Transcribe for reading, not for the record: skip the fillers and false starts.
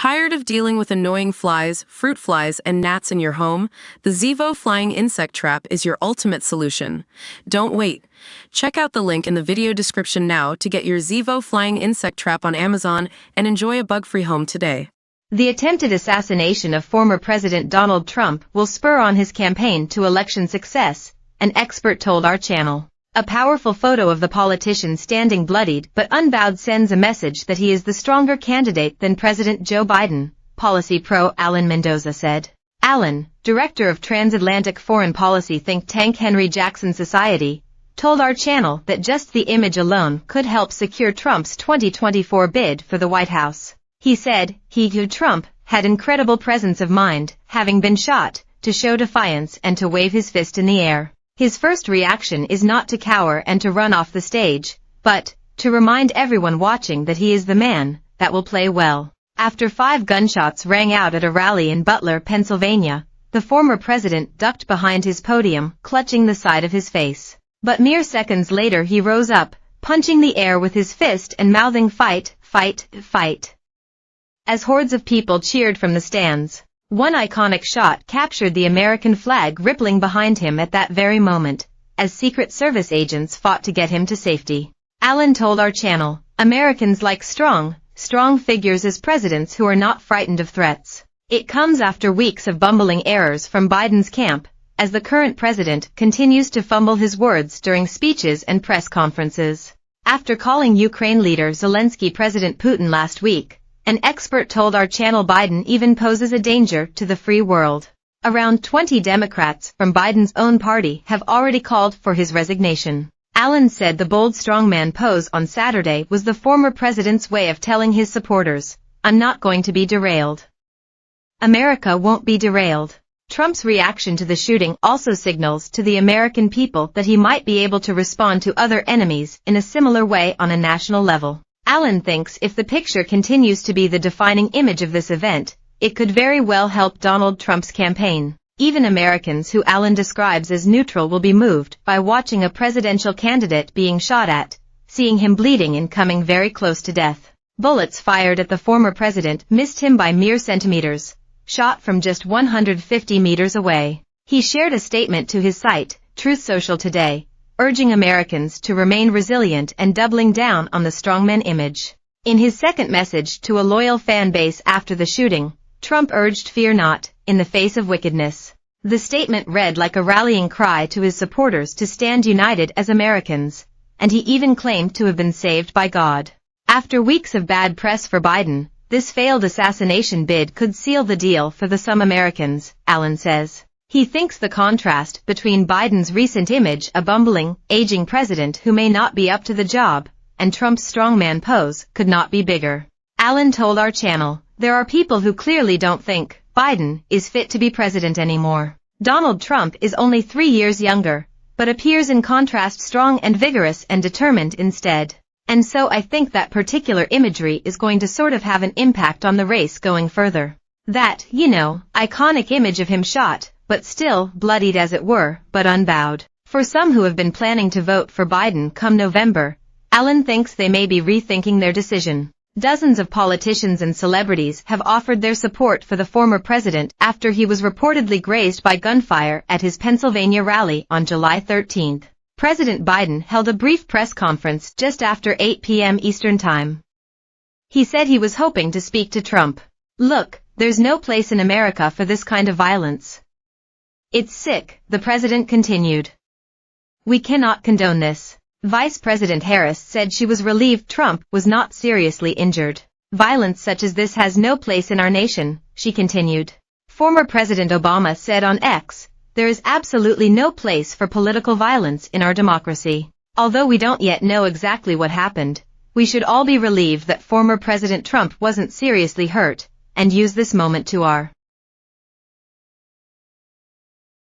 Tired of dealing with annoying flies, fruit flies, and gnats in your home? The Zevo Flying Insect Trap is your ultimate solution. Don't wait. Check out the link in the video description now to get your Zevo Flying Insect Trap on Amazon and enjoy a bug-free home today. The attempted assassination of former President Donald Trump will spur on his campaign to election success, an expert told our channel. A powerful photo of the politician standing bloodied but unbowed sends a message that he is the stronger candidate than President Joe Biden, policy pro Alan Mendoza said. Alan, director of transatlantic foreign policy think tank Henry Jackson Society, told our channel that just the image alone could help secure Trump's 2024 bid for the White House. He said, Trump had incredible presence of mind, having been shot, to show defiance and to wave his fist in the air. His first reaction is not to cower and to run off the stage, but to remind everyone watching that he is the man that will play well. After 5 gunshots rang out at a rally in Butler, Pennsylvania, the former president ducked behind his podium, clutching the side of his face. But mere seconds later he rose up, punching the air with his fist and mouthing "Fight, fight, fight," as hordes of people cheered from the stands. One iconic shot captured the American flag rippling behind him at that very moment, as Secret Service agents fought to get him to safety. Alan told our channel, Americans like strong figures as presidents who are not frightened of threats. It comes after weeks of bumbling errors from Biden's camp, as the current president continues to fumble his words during speeches and press conferences. After calling Ukraine leader Zelensky President Putin last week, an expert told our channel Biden even poses a danger to the free world. Around 20 Democrats from Biden's own party have already called for his resignation. Allen said the bold strongman pose on Saturday was the former president's way of telling his supporters, "I'm not going to be derailed. America won't be derailed." Trump's reaction to the shooting also signals to the American people that he might be able to respond to other enemies in a similar way on a national level. Allen thinks if the picture continues to be the defining image of this event, it could very well help Donald Trump's campaign. Even Americans who Allen describes as neutral will be moved by watching a presidential candidate being shot at, seeing him bleeding and coming very close to death. Bullets fired at the former president missed him by mere centimeters, shot from just 150 meters away. He shared a statement to his site, Truth Social today, urging Americans to remain resilient and doubling down on the strongman image. In his second message to a loyal fan base after the shooting, Trump urged fear not, in the face of wickedness. The statement read like a rallying cry to his supporters to stand united as Americans, and he even claimed to have been saved by God. After weeks of bad press for Biden, this failed assassination bid could seal the deal for some Americans, Allen says. He thinks the contrast between Biden's recent image, a bumbling, aging president who may not be up to the job, and Trump's strongman pose, could not be bigger. Allen told our channel, there are people who clearly don't think Biden is fit to be president anymore. Donald Trump is only 3 years younger, but appears in contrast strong and vigorous and determined instead. And so I think that particular imagery is going to sort of have an impact on the race going further. That, iconic image of him shot, but still bloodied as it were, but unbowed. For some who have been planning to vote for Biden come November, Allen thinks they may be rethinking their decision. Dozens of politicians and celebrities have offered their support for the former president after he was reportedly grazed by gunfire at his Pennsylvania rally on July 13. President Biden held a brief press conference just after 8 p.m. Eastern Time. He said he was hoping to speak to Trump. Look, there's no place in America for this kind of violence. It's sick, the president continued. We cannot condone this. Vice President Harris said she was relieved Trump was not seriously injured. Violence such as this has no place in our nation, she continued. Former President Obama said on X, there is absolutely no place for political violence in our democracy. Although we don't yet know exactly what happened, we should all be relieved that former President Trump wasn't seriously hurt, and use this moment to our